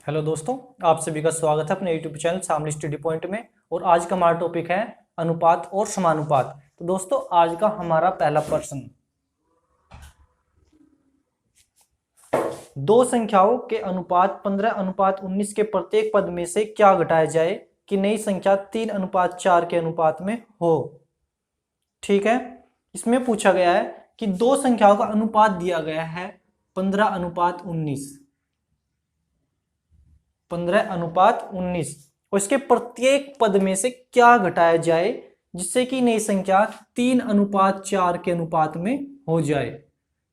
Hello दोस्तों, आप सभी का स्वागत है अपने YouTube channel Shamli study point में। और आज का हमारा टॉपिक है अनुपात और समानुपात। तो दोस्तों, आज का हमारा पहला प्रश्न, दो संख्याओं के अनुपात 15:19 के प्रत्येक पद में से क्या घटाया जाए कि नई संख्या 3:4 के अनुपात में हो। ठीक है, इसमें पूछा गया है कि दो संख्याओं का अनुपात दिया गया है 15:19, 15:19, और इसके प्रत्येक पद में से क्या घटाया जाए जिससे कि नई संख्या 3:4 के अनुपात में हो जाए।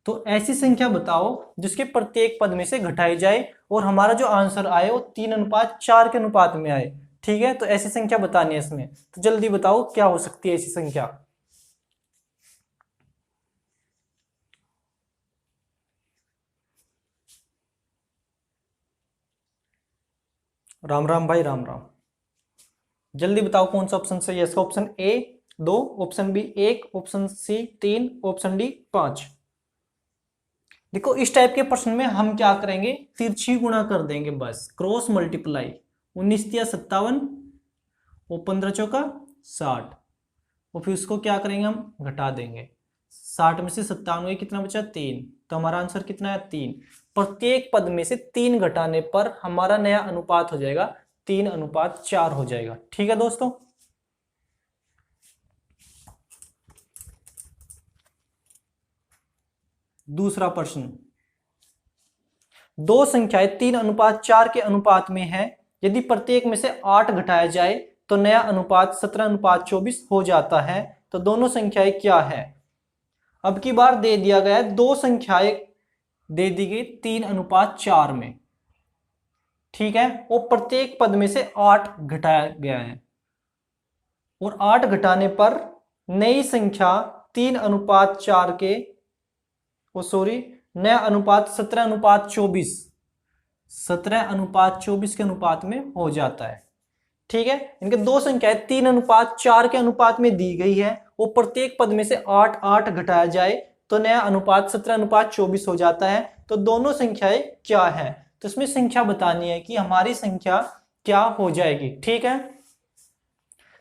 तो ऐसी संख्या बताओ जिसके प्रत्येक पद में से घटाई जाए और हमारा जो आंसर आए वो 3:4 के अनुपात में आए। ठीक है, तो ऐसी संख्या बतानी है इसमें। तो जल्दी बताओ क्या हो सकती है ऐसी संख्या। राम राम भाई, राम राम। जल्दी बताओ कौन सा ऑप्शन सही है इसका। Option A 2, option B 1, option C 3, option D 5। देखो, इस टाइप के प्रश्न में हम क्या करेंगे, तिरछी गुणा कर देंगे, बस क्रॉस मल्टीप्लाई। 19 तिया 57 और 15 चौका 60, और फिर उसको क्या करेंगे, हम घटा देंगे। 60 में से 97 कितना बचा, 3। तो हमारा आंसर कितना है, 3। प्रत्येक पद में से 3 घटाने पर हमारा नया अनुपात हो जाएगा 3:4 हो जाएगा। ठीक है दोस्तों। दूसरा प्रश्न, दो संख्याएं 3:4 के अनुपात में है। यदि प्रत्येक में से 8 घटाया जाए तो नया अनुपात 17:24 हो जाता है। तो दोनों संख्याएं क्या है। अब की बार दे दिया गया है, दो संख्याएं दे दी गई 3:4 में। ठीक है, और प्रत्येक पद में से 8 घटाया गया है, और 8 घटाने पर नई संख्या 3:4 के, ओ सॉरी, नया अनुपात 17:24, 17:24 के अनुपात में हो जाता है। ठीक है, इनके दो संख्याएं 3:4 के अनुपात में दी गई है, वो प्रत्येक पद में से 8 8 घटाया जाए तो नया अनुपात 17:24 हो जाता है। तो दोनों संख्याएं क्या है, तो इसमें संख्या बतानी है कि हमारी संख्या क्या हो जाएगी। ठीक है,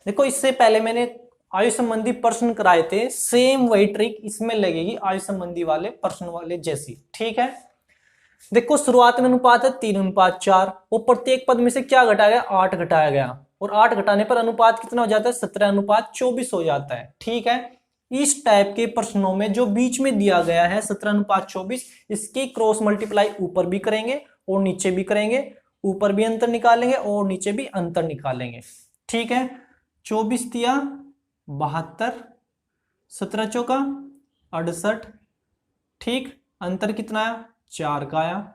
देखो, इससे पहले मैंने आयु संबंधी प्रश्न कराए थे, सेम वही ट्रिक इसमें लगेगी आयु संबंधी वाले प्रश्न वाले जैसी। ठीक है, देखो, शुरुआत में अनुपात है 3:4, और प्रत्येक पद में से क्या घटाया गया, 8 घटाया गया, और 8 घटाने पर अनुपात कितना हो जाता है, 17:24 हो जाता है। ठीक है, इस टाइप के प्रश्नों में जो बीच में दिया गया है 17:24, इसकी क्रॉस मल्टीप्लाई ऊपर भी करेंगे और नीचे भी करेंगे। ऊपर भी अंतर निकालेंगे और नीचे भी अंतर निकालेंगे। ठीक है, 24 तिया 72, 17 चौका 68। ठीक, अंतर कितना है, 4 का आया।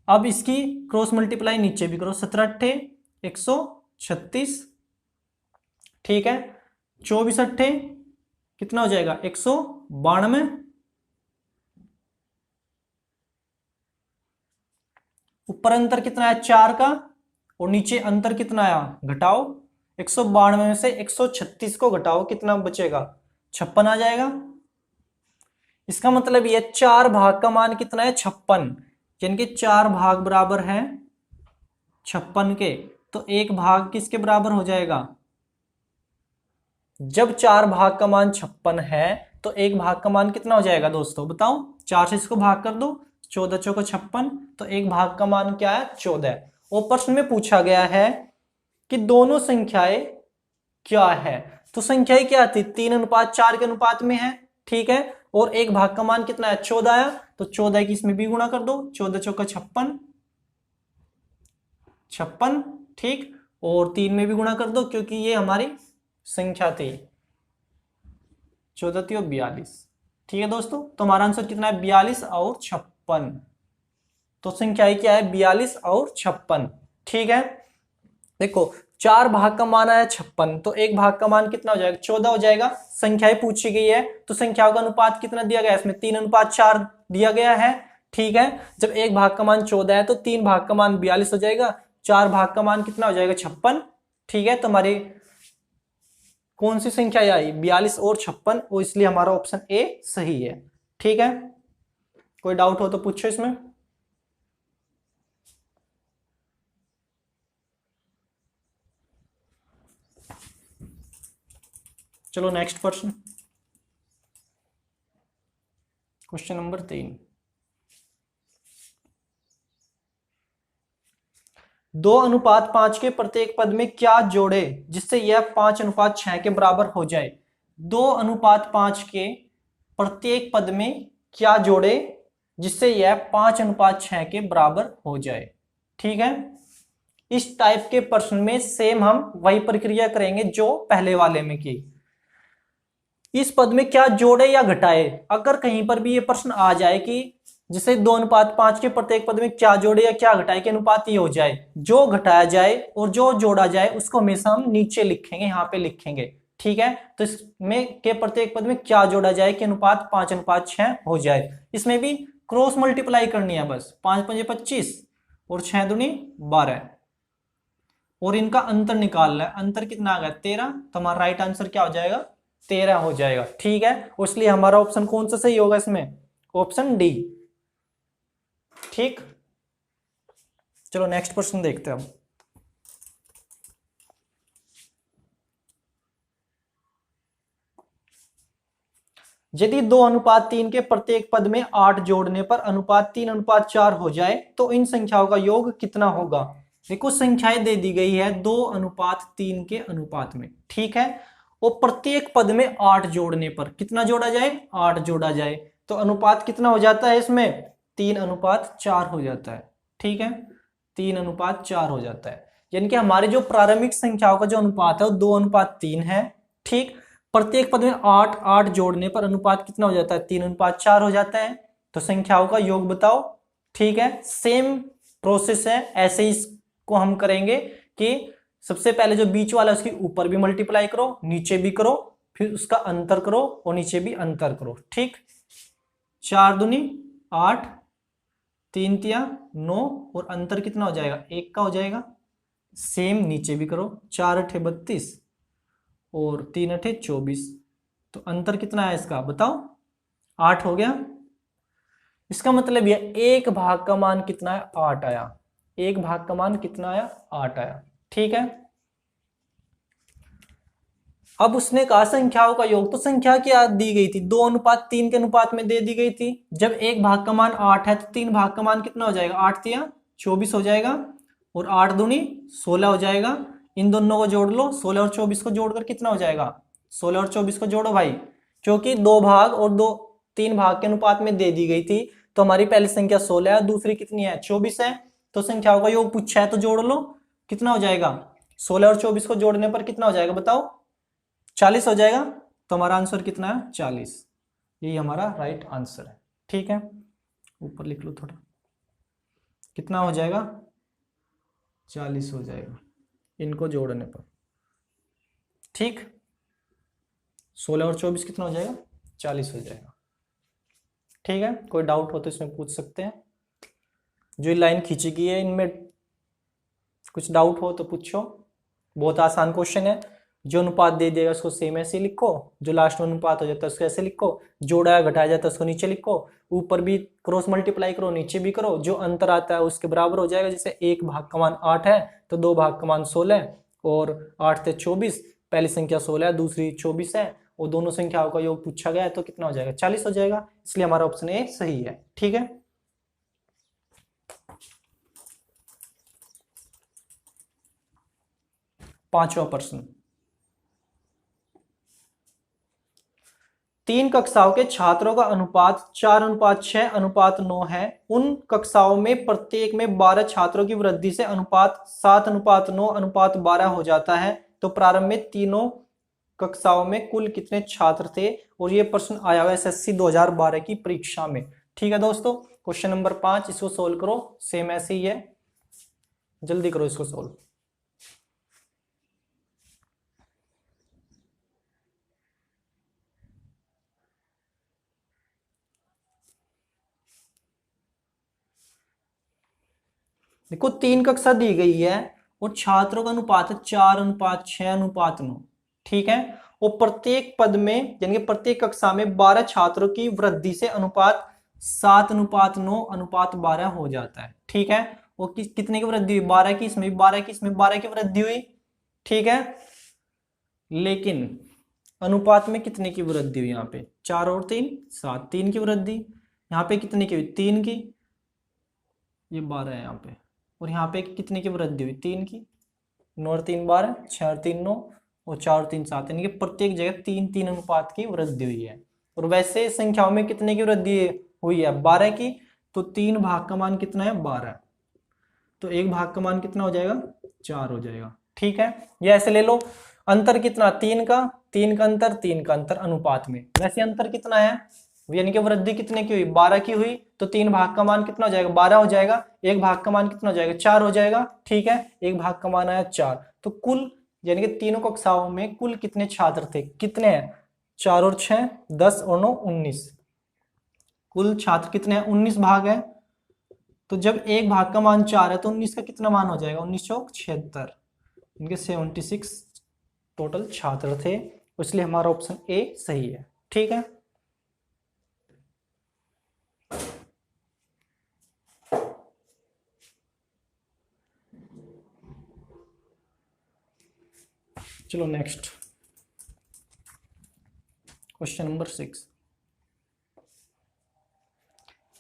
अब इसकी क्रॉस मल्टीप्लाई नीचे भी करो, 17 अट्ठे 136। ठीक है, 24 अट्ठे कितना हो जाएगा, 192। ऊपर अंतर कितना है, 4 का, और नीचे अंतर कितना आया, घटाओ। 192 में से 136 को घटाओ, कितना बचेगा, 56 आ जाएगा। इसका मतलब ये 4 भाग का मान कितना है, 56, यानी कि 4 भाग बराबर है 56 के। तो एक भाग किसके बराबर हो जाएगा, जब 4 भाग का मान 56 है तो एक भाग का मान कितना हो जाएगा दोस्तों, बताओ। 4 से इसको भाग कर दो, 14 चौको 56, तो एक भाग का मान क्या है, 14। और प्रश्न में पूछा गया है कि दोनों संख्याएं क्या है। तो संख्याएं क्या थी, 3:4 के अनुपात में है। ठीक है, और एक भाग का मान कितना है, 14 आया, तो 14 की इसमें भी गुणा कर दो, 14 चौका 56, 56। ठीक, और 3 में भी गुणा कर दो क्योंकि ये हमारी संख्या थी, 14 और 42। ठीक है दोस्तों, तो हमारा आंसर कितना है, 42 और 56। तो संख्याएं क्या है, 42 और 56। ठीक है, देखो, 4 भाग का मान आया 56, तो एक भाग का मान कितना हो जाएगा, 14 हो जाएगा। संख्याएं पूछी गई है तो संख्याओं का अनुपात कितना दिया गया है, इसमें 3:4 दिया गया है। ठीक है, जब एक भाग का मान 14 है तो 3 भाग का मान 42 हो जाएगा, 4 भाग का मान कितना हो जाएगा, 56। ठीक है, तो हमारी कौन सी संख्या आई, 42 और 56, और इसलिए हमारा ऑप्शन ए सही है। ठीक है, कोई डाउट हो तो पूछो इसमें। चलो नेक्स्ट प्रश्न, क्वेश्चन नंबर 3। 2:5 के प्रत्येक पद में क्या जोड़े जिससे यह 5:6 के बराबर हो जाए। 2:5 के प्रत्येक पद में क्या जोड़े जिससे यह 5:6 के बराबर हो जाए। ठीक है, इस टाइप के प्रश्न में सेम हम वही प्रक्रिया करेंगे जो पहले वाले में की। इस पद में क्या जोड़े या घटाए, अगर कहीं पर भी ये प्रश्न आ जाए कि जिसे 2:5 के प्रत्येक पद में क्या जोड़े या क्या घटाए के अनुपात ये हो जाए, जो घटाया जाए और जो जोड़ा जाए उसको हमेशा हम नीचे लिखेंगे, यहाँ पे लिखेंगे। ठीक है, तो इसमें के प्रत्येक पद में क्या जोड़ा जाए के अनुपात 5:6 हो जाए। इसमें भी क्रॉस मल्टीप्लाई करनी है बस, 5×5 = 25 और 6×2 = 12 और इनका अंतर निकालना है। अंतर कितना आ गया 13, तो हमारा राइट आंसर क्या हो जाएगा 13 हो जाएगा। ठीक है, इसलिए हमारा ऑप्शन कौन सा सही होगा इसमें, ऑप्शन डी। ठीक, चलो नेक्स्ट प्रश्न देखते हैं हम। यदि 2:3 के प्रत्येक पद में 8 जोड़ने पर अनुपात 3:4 हो जाए तो इन संख्याओं का योग कितना होगा। देखो संख्याएं दे दी गई है 2:3 के अनुपात में। ठीक है, और प्रत्येक पद में 8 जोड़ने पर कितना जोड़ा जाए 8 जोड़ा जाए, तो अनुपात कितना हो जाता है इसमें 3:4 हो जाता है। ठीक है, 3:4 हो जाता है, यानी कि हमारे जो प्रारंभिक संख्याओं का जो अनुपात है वो 2:3 है। ठीक, प्रत्येक पद में 8 जोड़ने पर अनुपात कितना हो जाता है 3:4 हो जाता है। तो संख्याओं का योग बताओ। ठीक है, सेम प्रोसेस है, ऐसे ही इसको हम करेंगे कि सबसे पहले जो बीच वाला उसके ऊपर भी मल्टीप्लाई करो, नीचे भी करो, फिर उसका अंतर करो और नीचे भी अंतर करो। ठीक, 4×2 = 8, 3×3 = 9 और अंतर कितना हो जाएगा 1 का हो जाएगा। सेम नीचे भी करो, 4×8 = 32 और 3×8 = 24, तो अंतर कितना है इसका बताओ 8 हो गया। इसका मतलब यह 1 भाग का मान कितना है 8 आया, 1 भाग का मान कितना आया 8 आया। ठीक है, अब उसने कहा संख्याओं का योग, तो संख्या क्या दी गई थी 2:3 के अनुपात में दे दी गई थी। जब 1 भाग का मान 8 है तो 3 भाग का मान कितना हो जाएगा 8×3 = 24 हो जाएगा और 8×2 = 16 हो जाएगा। इन दोनों को जोड़ लो, 16 और 24 को जोड़कर कितना हो जाएगा 16 और 24 को जोड़ो भाई, क्योंकि 2 भाग और 3 भाग के अनुपात में दे दी गई थी। तो हमारी पहली संख्या 16 है, दूसरी कितनी है 24 है। तो संख्याओं का योग पूछा है तो जोड़ लो, कितना हो जाएगा 16 और 24 को जोड़ने पर कितना हो जाएगा बताओ 40 हो जाएगा। तो हमारा आंसर कितना है 40, यही हमारा राइट आंसर है। ठीक है, ऊपर लिख लो थोड़ा, कितना हो जाएगा 40 हो जाएगा इनको जोड़ने पर। ठीक, 16 और 24 कितना हो जाएगा 40 हो जाएगा। ठीक है, कोई डाउट हो तो इसमें पूछ सकते हैं। जो लाइन खींची गई है इनमें कुछ डाउट हो तो पूछो, बहुत आसान क्वेश्चन है। जो अनुपात दे देगा उसको सेम ऐसे लिखो, जो लास्ट में अनुपात हो जाता है उसको ऐसे लिखो, जोड़ा या घटाया जाता है उसको नीचे लिखो, ऊपर भी क्रॉस मल्टीप्लाई करो नीचे भी करो, जो अंतर आता है उसके बराबर हो जाएगा। जैसे 1 भाग का मान 8 है तो 2 भाग का मान 16 और 8 से 24, पहली संख्या 16 है दूसरी 24 है और दोनों संख्याओं का योग पूछा गया है तो कितना हो जाएगा 40 हो जाएगा। इसलिए हमारा ऑप्शन ए सही है। ठीक है, पांचवा प्रश्न, 3 कक्षाओं के छात्रों का अनुपात 4:6:9 है। उन कक्षाओं में प्रत्येक में 12 छात्रों की वृद्धि से अनुपात 7:9:12 हो जाता है। तो प्रारंभ में तीनों कक्षाओं में कुल कितने छात्र थे। और ये प्रश्न आया हुआ एसएससी 2012 की परीक्षा में। ठीक है दोस्तों, क्वेश्चन नंबर 5 इसको सोल्व करो, सेम ऐसे ही है, जल्दी करो इसको सोल्व। देखो 3 कक्षा दी गई है और छात्रों का अनुपात है 4:6:9। ठीक है, और प्रत्येक पद में यानी कि प्रत्येक कक्षा में 12 छात्रों की वृद्धि से अनुपात 7:9:12 हो जाता है। ठीक है, और कितने की वृद्धि हुई 12 की, इसमें 12 की, इसमें 12 की वृद्धि हुई। ठीक है, लेकिन अनुपात में कितने की वृद्धि हुई? यहाँ पे 4 और 3 7, 3 की वृद्धि। यहाँ पे कितने की हुई? 3 की, ये 12 है यहाँ पे। और यहाँ पे कितने की वृद्धि हुई? 3 की। 9 और 3 12, 6 और 3 9, और 4 और 3 7, यानी कि प्रत्येक जगह 3 3 अनुपात की वृद्धि हुई है। और वैसे संख्याओं में कितने की वृद्धि हुई है? 12 की। तो 3 भाग का मान कितना है? 12। तो 1 भाग का मान कितना हो जाएगा? 4 हो जाएगा। ठीक है, ये ऐसे ले लो। अंतर कितना? 3 का, 3 का अंतर, 3 का अंतर अनुपात में। वैसे अंतर कितना है? यानी कि वृद्धि कितने की हुई? 12 की हुई। तो 3 भाग का मान कितना हो जाएगा? 12 हो जाएगा। 1 भाग का मान कितना हो जाएगा? 4 हो जाएगा। ठीक है, 1 भाग का मान आया 4। तो कुल यानी कि तीनों कक्षाओं में कुल कितने छात्र थे? कितने हैं? 4 और 6 10 और 9 19। कुल छात्र कितने हैं? 19 भाग है। तो जब 1 भाग का मान 4 है तो 19 का कितना मान हो जाएगा? 19 चौक 76, इनके 76 टोटल छात्र थे। इसलिए हमारा ऑप्शन ए सही है। ठीक है, चलो नेक्स्ट क्वेश्चन नंबर 6।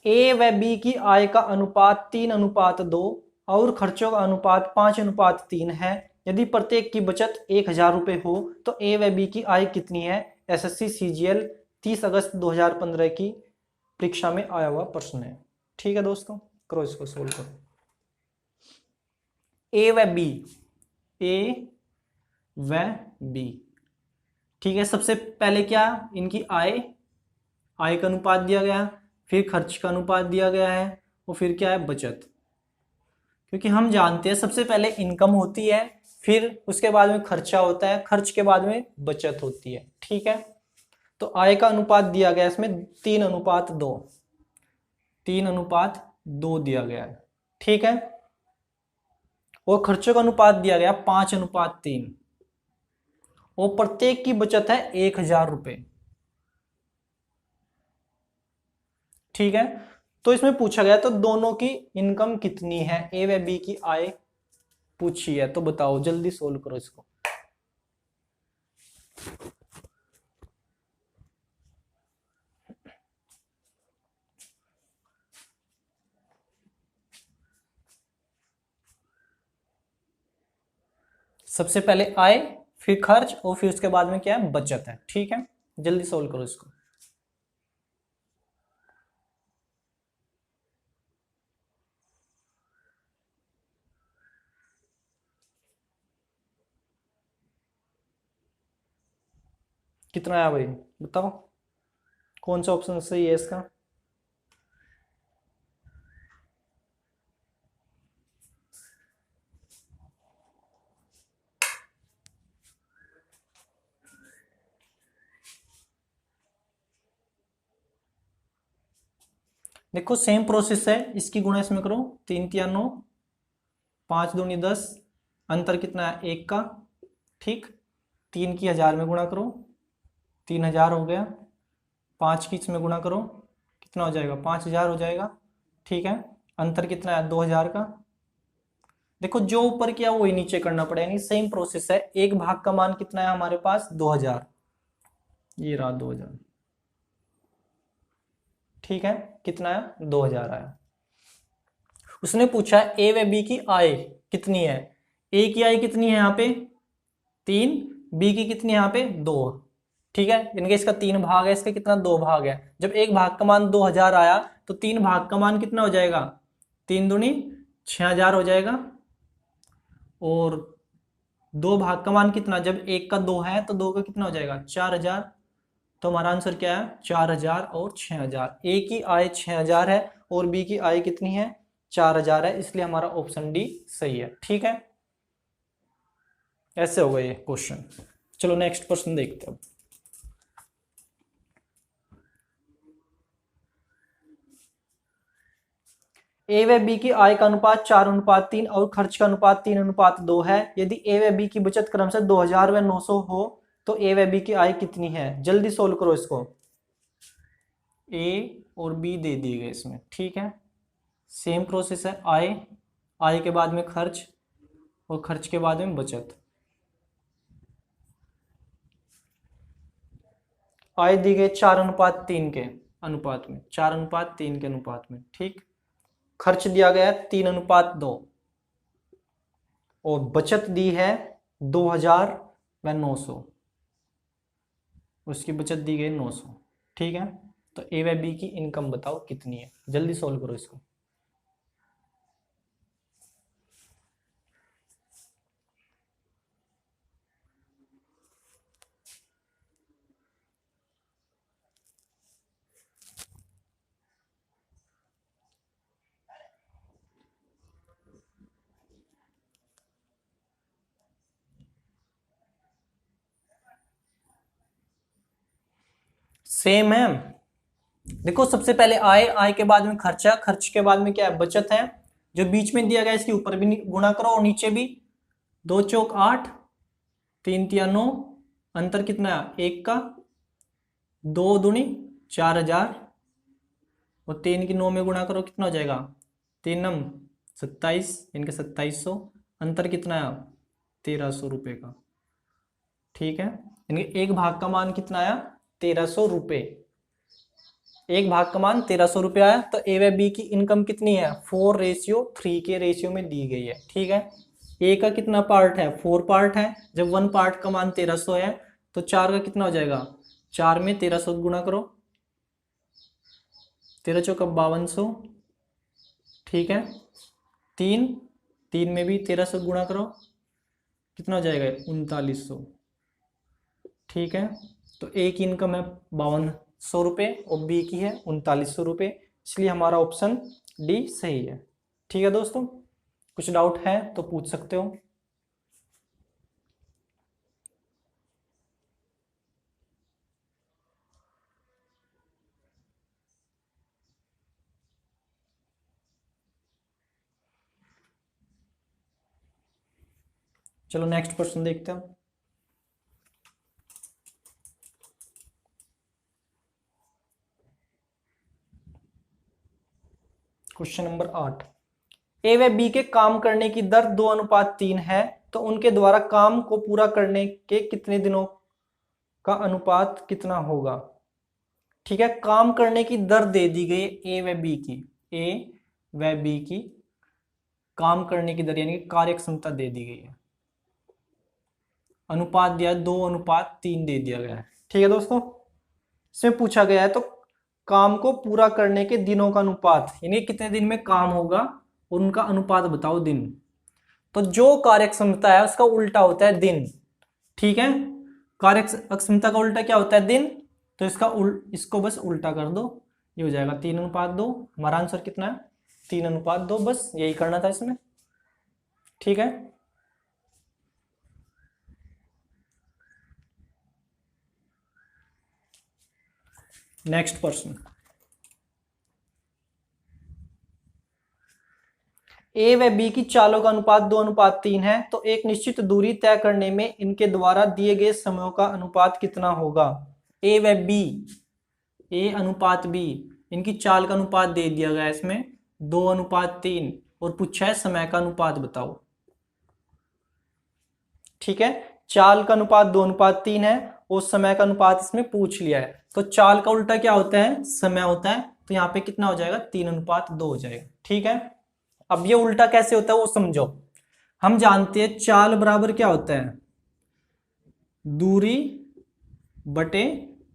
ए व बी की आय का अनुपात 3:2 और खर्चों का अनुपात 5:3 है। यदि प्रत्येक की बचत 1000 रुपये हो तो ए व बी की आय कितनी है? एसएससी सीजीएल 30 अगस्त 2015 की परीक्षा में आया हुआ प्रश्न है। ठीक है दोस्तों, करो इसको सोल्व करो। ए व बी, ए व बी। ठीक है, सबसे पहले क्या? इनकी आय, आय का अनुपात दिया गया, फिर खर्च का अनुपात दिया गया है, और फिर क्या है? बचत। क्योंकि हम जानते हैं सबसे पहले इनकम होती है, फिर उसके बाद में खर्चा होता है, खर्च के बाद में बचत होती है। ठीक है, तो आय का अनुपात दिया गया इसमें 3:2, 3:2 दिया गया है। ठीक है, और खर्चों का अनुपात दिया गया 5:3, और प्रत्येक की बचत है 1000 रुपये। ठीक है, तो इसमें पूछा गया तो दोनों की इनकम कितनी है? ए व बी की आय पूछी है, तो बताओ, जल्दी सोल्व करो इसको। सबसे पहले आय, फिर खर्च, और फिर उसके बाद में क्या है? बचत है। ठीक है, जल्दी सोल्व करो इसको। कितना आया भाई, बताओ कौन सा ऑप्शन सही है इसका? देखो सेम प्रोसेस है, इसकी गुणा इसमें करो, 3 3 9, 5 दूनी 10, अंतर कितना है? 1 का। ठीक, 3 की 1000 में गुणा करो, 3000 हो गया। 5 की इसमें गुणा करो, कितना हो जाएगा? 5000 हो जाएगा। ठीक है, अंतर कितना है? 2000 का। देखो जो ऊपर किया वही नीचे करना पड़ेगा, नहीं सेम प्रोसेस है। 1 भाग का मान कितना है हमारे पास? 2000, ये रहा 2000। ठीक है, कितना है? 2000 आया। उसने पूछा ए व बी की आय कितनी है? ए की आय कितनी है यहाँ पे? 3, बी की कितनी है यहाँ पे? 2। ठीक है, इनके इसका 3 भाग है, इसका कितना? 2 भाग है। जब 1 भाग का मान 2000 आया तो 3 भाग का मान कितना हो जाएगा? 3 दूनी 6000 हो जाएगा। और 2 भाग का मान कितना? जब 1 का 2 है तो 2 का कितना हो जाएगा? 4000। तो हमारा आंसर क्या है? 4000 और 6000। ए की आय 6000 है और बी की आय कितनी है? 4000 है, इसलिए हमारा ऑप्शन डी सही है। ठीक है, ऐसे होगा ये क्वेश्चन। चलो नेक्स्ट क्वेश्चन देखते हैं। ए व बी की आय का अनुपात 4:3 और खर्च का अनुपात 3:2 है। यदि ए व बी की बचत क्रमशः 2000 व 900 हो तो ए व बी की आय कितनी है? जल्दी सोल्व करो इसको। ए और बी दे दिए गए इसमें। ठीक है, सेम प्रोसेस है। आय, आय के बाद में खर्च, और खर्च के बाद में बचत। आय दी गई 4:3 के अनुपात में, 4:3 के अनुपात में, ठीक। खर्च दिया गया 3:2 और बचत दी है 2000 व 900, उसकी बचत दी गई 900, ठीक है। तो ए व बी की इनकम बताओ कितनी है, जल्दी सोल्व करो इसको। सेम है। देखो सबसे पहले आय, आय के बाद में खर्चा, खर्च के बाद में क्या है, बचत है। जो बीच में दिया गया इसके ऊपर भी गुणा करो और नीचे भी। 2 चौक 8, 3 तिया 9, अंतर कितना है 1 का, 2 दूनी 4000 और 3 की 9 में गुणा करो कितना हो जाएगा, 3 नम 27, इनके 2700, अंतर कितना है 1300 रुपये का, ठीक है। इनके एक भाग का मान कितना आया 1300 रुपये, एक भाग का मान 1300 रुपये आया। तो ए व बी की इनकम कितनी है 4:3 के रेशियो में दी गई है, ठीक है। ए का कितना पार्ट है 4 पार्ट है, जब 1 पार्ट का मान 1300 है तो 4 का कितना हो जाएगा, 4 में 1300 गुणा करो, 13 चौका 5200, ठीक है। 3 में भी 1300 गुणा करो, कितना हो जाएगा 3900, ठीक है। तो ए की इनकम है 5200 रुपये और बी की है 3900 रुपये, इसलिए हमारा ऑप्शन डी सही है, ठीक है दोस्तों। कुछ डाउट है तो पूछ सकते हो। चलो नेक्स्ट क्वेश्चन देखते हैं। क्वेश्चन नंबर 8, ए व बी के काम करने की दर 2:3 है, तो उनके द्वारा काम को पूरा करने के कितने दिनों का अनुपात कितना होगा, ठीक है। काम करने की दर दे दी गई ए व बी की, ए व बी की काम करने की दर यानी कि कार्य क्षमता दे दी गई है, अनुपात दिया 2:3 दे दिया गया है, ठीक है दोस्तों। इसमें पूछा गया है तो काम को पूरा करने के दिनों का अनुपात यानी कितने दिन में काम होगा और उनका अनुपात बताओ दिन। तो जो कार्य क्षमता है उसका उल्टा होता है दिन, ठीक है। कार्य क्षमता का उल्टा क्या होता है दिन, तो इसको बस उल्टा कर दो, ये हो जाएगा 3:2। हमारा आंसर कितना है 3:2, बस यही करना था इसमें, ठीक है। नेक्स्ट प्रश्न, ए व बी की चालों का अनुपात 2:3 है, तो एक निश्चित दूरी तय करने में इनके द्वारा दिए गए समयों का अनुपात कितना होगा। ए व बी, ए अनुपात बी, इनकी चाल का अनुपात दे दिया गया है इसमें 2:3 और पूछा है समय का अनुपात बताओ, ठीक है। चाल का अनुपात 2:3 है और समय का अनुपात इसमें पूछ लिया है, तो चाल का उल्टा क्या होता है समय होता है, तो यहाँ पे कितना हो जाएगा 3:2 हो जाएगा, ठीक है। अब ये उल्टा कैसे होता है वो समझो। हम जानते हैं चाल बराबर क्या होता है दूरी बटे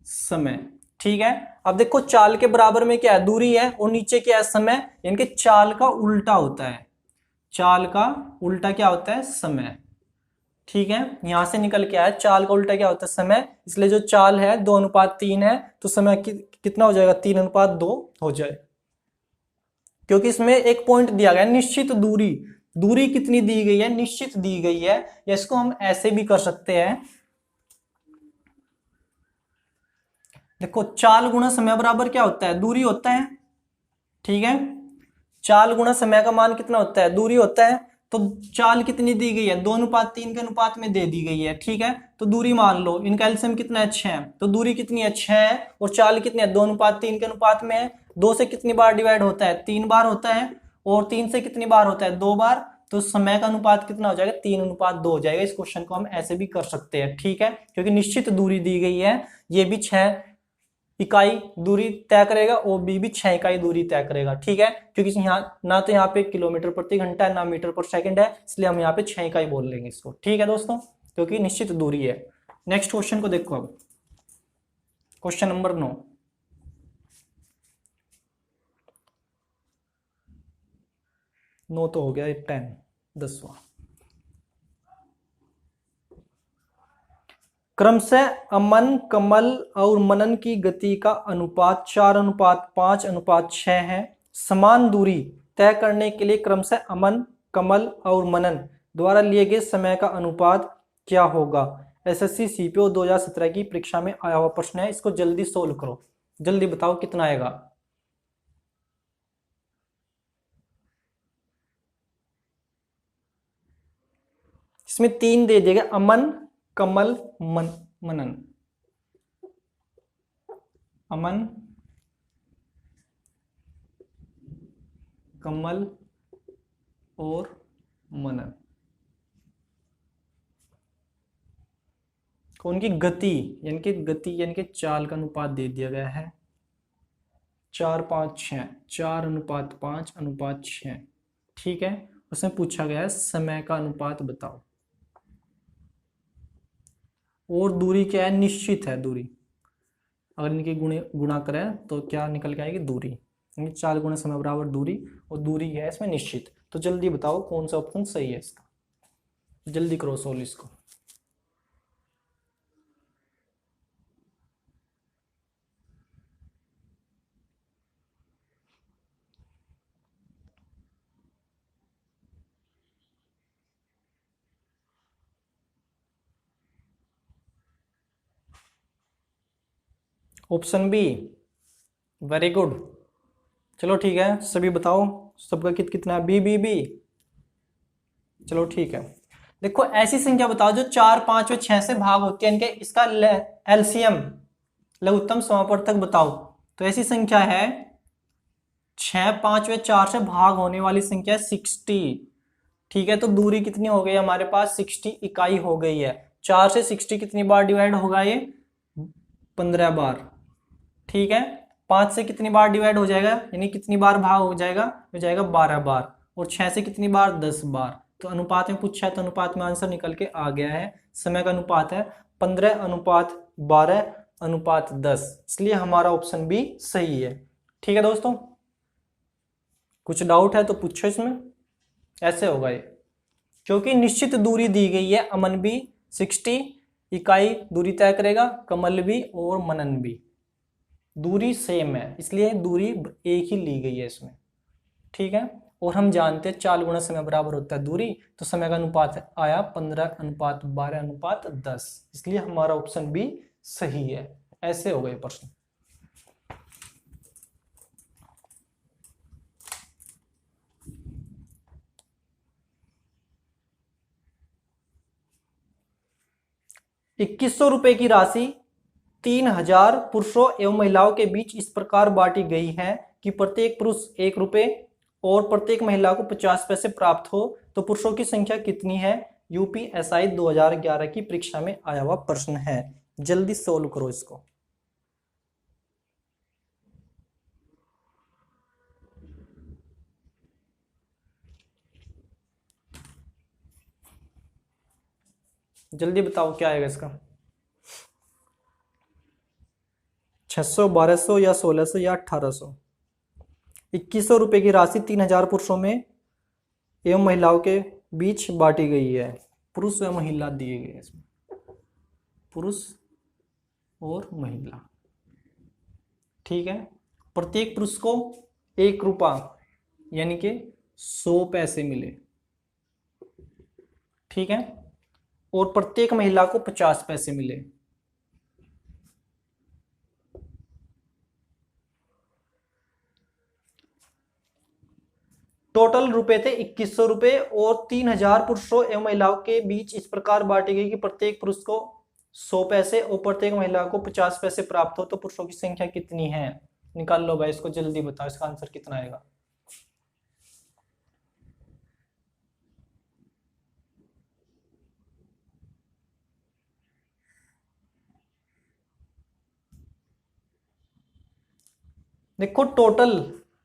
समय, ठीक है। अब देखो चाल के बराबर में क्या है दूरी है और नीचे क्या है समय, यानी कि चाल का उल्टा होता है, चाल का उल्टा क्या होता है समय, ठीक है। यहां से निकल के आया चाल का उल्टा क्या होता है समय, इसलिए जो चाल है 2:3 है तो समय कितना हो जाएगा 3:2 हो जाए, क्योंकि इसमें एक पॉइंट दिया गया निश्चित दूरी, दूरी कितनी दी गई है निश्चित दी गई है, या इसको हम ऐसे भी कर सकते हैं, देखो चाल गुणा समय बराबर क्या होता है दूरी होता है, ठीक है। चाल गुणा समय का मान कितना होता है दूरी होता है, तो चाल कितनी दी गई है 2:3 के अनुपात में दे दी गई है, ठीक है। तो दूरी मान लो इनका एलसीएम कितना है 6, तो दूरी कितनी है 6 है और चाल कितनी है 2:3 के अनुपात में है। 2 से कितनी बार डिवाइड होता है 3 बार होता है, और 3 से कितनी बार होता है 2 बार, तो समय का अनुपात कितना हो जाएगा 3:2 हो जाएगा। इस क्वेश्चन को हम ऐसे भी कर सकते हैं, ठीक है, क्योंकि निश्चित दूरी दी गई है, ये भी 6 इकाई दूरी तय करेगा और बी भी 6 इकाई दूरी तय करेगा। ठीक है, क्योंकि यहाँ ना तो यहाँ पे किलोमीटर प्रति घंटा है ना मीटर पर सेकंड है, इसलिए हम यहाँ पे 6 इकाई बोल लेंगे इसको। ठीक है दोस्तों, क्योंकि निश्चित दूरी है। नेक्स्ट क्वेश्चन को देखो अब, क्वेश्चन नंबर 9। नो तो हो गया, 10 10वां। क्रमशः अमन, कमल और मनन की गति का अनुपात 4:5:6 है। समान दूरी तय करने के लिए क्रमशः अमन, कमल और मनन द्वारा लिए गए समय का अनुपात क्या होगा? एसएससी सीपीओ 2017 की परीक्षा में आया हुआ प्रश्न है। इसको जल्दी सोल्व करो, जल्दी बताओ कितना आएगा। इसमें 3 दे दिए गए, अमन, कमल, मनन। अमन, कमल और मनन। उनकी गति यानी कि चाल का अनुपात दे दिया गया है 4:5:6, 4:5:6। ठीक है, उसमें पूछा गया है समय का अनुपात बताओ। और दूरी क्या है? निश्चित है दूरी। अगर इनके गुणा करें तो क्या निकल के आएगी? दूरी। यानी 4 गुणा समय बराबर दूरी, और दूरी है इसमें निश्चित। तो जल्दी बताओ कौन सा ऑप्शन सही है इसका, जल्दी करो सोल्व इसको। Option B, very good. चलो ठीक है, सभी बताओ सबका कितना है? बी। चलो ठीक है, देखो ऐसी संख्या बताओ जो 4, 5 और 6 से भाग होती है, इनके इसका एलसीएम लघुत्तम समापवर्तक बताओ। तो ऐसी संख्या है 6, 5 व 4 से भाग होने वाली संख्या 60। ठीक है, तो दूरी कितनी हो गई हमारे पास? 60 इकाई हो गई है। 4 से 60 कितनी बार डिवाइड होगा? ये 15 बार। ठीक है, 5 से कितनी बार डिवाइड हो जाएगा, यानी कितनी बार भाग हो जाएगा? 12 बार। और 6 से कितनी बार? 10 बार। तो अनुपात में पूछा है, तो अनुपात में आंसर निकल के आ गया है। समय का अनुपात है 15:12:10, इसलिए हमारा ऑप्शन बी सही है। ठीक है दोस्तों, कुछ डाउट है तो पूछो इसमें। ऐसे होगा ये, क्योंकि निश्चित दूरी दी गई है। अमन भी 60 इकाई दूरी तय करेगा, कमल भी और मनन भी। दूरी सेम है, इसलिए दूरी एक ही ली गई है इसमें। ठीक है, और हम जानते हैं 4 गुना समय बराबर होता है दूरी, तो समय का अनुपात आया 15:12:10, इसलिए हमारा ऑप्शन बी सही है। ऐसे हो गए प्रश्न। ₹2100 की राशि 3000 पुरुषों एवं महिलाओं के बीच इस प्रकार बांटी गई है कि प्रत्येक पुरुष ₹1 और प्रत्येक महिला को 50 पैसे प्राप्त हो, तो पुरुषों की संख्या कितनी है? यूपीएसआई 2011 की परीक्षा में आया हुआ प्रश्न है। जल्दी सोल्व करो इसको। जल्दी बताओ क्या आएगा इसका? 600, 1200 या 1600 या 1800? ₹2100 की राशि 3000 पुरुषों में एवं महिलाओं के बीच बांटी गई है। पुरुष व महिला दिए गए इसमें, पुरुष और महिला। ठीक है, प्रत्येक पुरुष को ₹1 यानी कि 100 पैसे मिले। ठीक है, और प्रत्येक महिला को 50 पैसे मिले। टोटल रुपए थे ₹2100 और 3000 पुरुषों एवं महिलाओं के बीच इस प्रकार बांटी गई कि प्रत्येक पुरुष को 100 पैसे और प्रत्येक महिला को 50 पैसे प्राप्त हो, तो पुरुषों की संख्या कितनी है? निकाल लो भाई इसको, जल्दी बताओ इसका आंसर कितना आएगा। देखो टोटल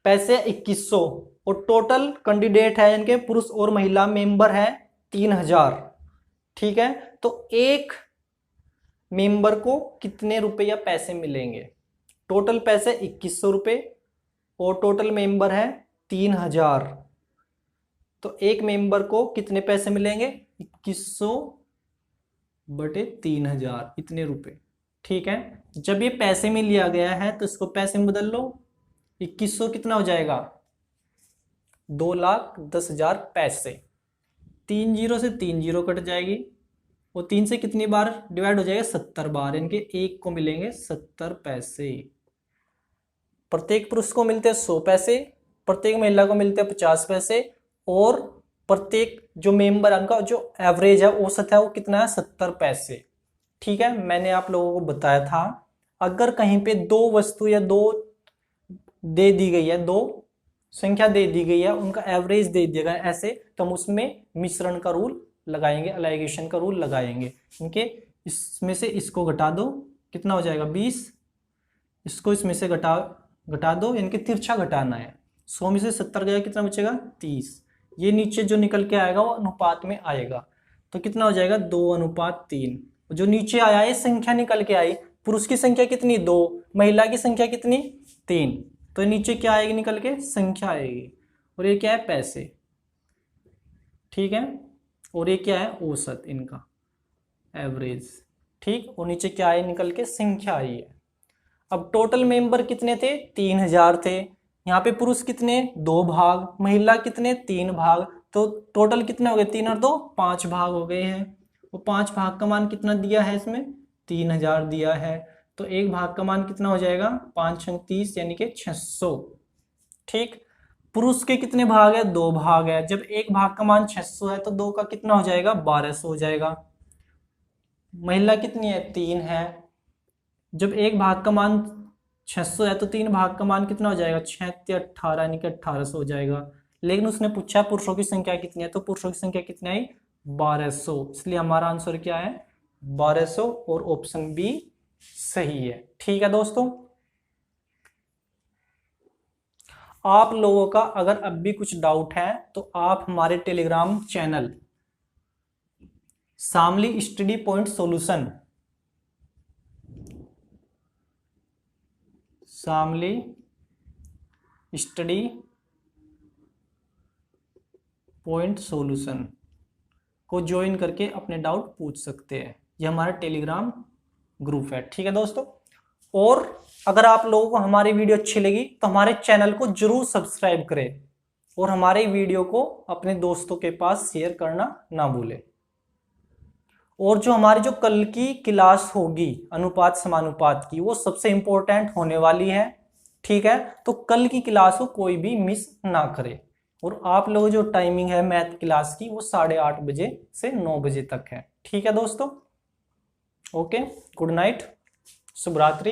पैसे 2100 और टोटल कैंडिडेट है इनके पुरुष और महिला मेंबर है 3000। ठीक है, तो एक मेंबर को कितने रुपए या पैसे मिलेंगे? टोटल पैसे 2100 रुपए और टोटल मेंबर है 3000, तो एक मेंबर को कितने पैसे मिलेंगे? 2100 बटे 3000, इतने रुपए। ठीक है, जब ये पैसे में लिया गया है तो इसको पैसे में बदल लो। 2100 कितना हो जाएगा? 2,10,000 पैसे। 3 जीरो से 3 जीरो कट जाएगी और 3 से कितनी बार डिवाइड हो जाएगा? 70 बार। इनके एक को मिलेंगे 70 पैसे। प्रत्येक पुरुष को मिलते हैं 100 पैसे, प्रत्येक महिला को मिलते हैं 50 पैसे और प्रत्येक जो मेंबर है उनका जो एवरेज है, औसत है, वो कितना है? 70 पैसे। ठीक है, मैंने आप लोगों को बताया था अगर कहीं पे दो वस्तु या दो दे दी गई है, दो संख्या दे दी गई है, उनका एवरेज दे दिया गया है ऐसे, तो हम उसमें मिश्रण का रूल लगाएंगे, एलाइगेशन का रूल लगाएंगे। इनके इसमें से इसको घटा दो, कितना हो जाएगा? 20। इसको इसमें से घटा दो, इनके तिरछा घटाना है। 100 में से 70 गया, कितना बचेगा? 30। ये नीचे जो निकल के आएगा वो अनुपात में आएगा, तो कितना हो जाएगा? 2:3। जो नीचे आया है संख्या निकल के आई, पुरुष की संख्या कितनी? 2, महिला की संख्या कितनी? 3, तो नीचे क्या आएगी? निकल के संख्या आएगी। और ये क्या है? पैसे। ठीक है, और ये क्या है? औसत इनका, एवरेज। ठीक, और नीचे क्या है? निकल के संख्या आई है। अब टोटल मेंबर कितने थे? 3000 थे। यहाँ पे पुरुष कितने? 2 भाग, महिला कितने? 3 भाग, तो टोटल कितने हो गए? 3 और 2 5 भाग हो गए हैं। वो 5 भाग का मान कितना दिया है? इसमें 3000 दिया है, तो एक भाग का मान कितना हो जाएगा? 5 × 30 यानी कि 600। ठीक, पुरुष के कितने भाग है? 2 भाग है। जब एक भाग का मान 600 है तो 2 का कितना हो जाएगा? 1200 हो जाएगा। महिला कितनी है? 3 है। जब एक भाग का मान 600 है तो 3 भाग का मान कितना हो जाएगा? 6 × 18 यानी कि 1800 हो जाएगा। लेकिन उसने पूछा पुरुषों की संख्या कितनी है, तो पुरुषों की संख्या कितनी आई? 1200, इसलिए हमारा आंसर क्या है? 1200 और ऑप्शन बी सही है। ठीक है दोस्तों, आप लोगों का अगर अब भी कुछ डाउट है तो आप हमारे Telegram channel Shamli study point solution, Shamli study point solution को ज्वाइन करके अपने डाउट पूछ सकते हैं। ये हमारा टेलीग्राम ग्रुप है। ठीक है दोस्तों, और अगर आप लोगों को हमारी वीडियो अच्छी लगी तो हमारे चैनल को जरूर सब्सक्राइब करें और हमारे वीडियो को अपने दोस्तों के पास शेयर करना ना भूलें। और जो हमारी जो कल की क्लास होगी अनुपात समानुपात की, वो सबसे इंपॉर्टेंट होने वाली है। ठीक है, तो कल की क्लास को कोई भी मिस ना करे। और आप लोगों जो टाइमिंग है मैथ क्लास की वो 8:30 बजे से 9 बजे तक है। ठीक है दोस्तों, ओके, गुड नाइट, शुभ रात्रि।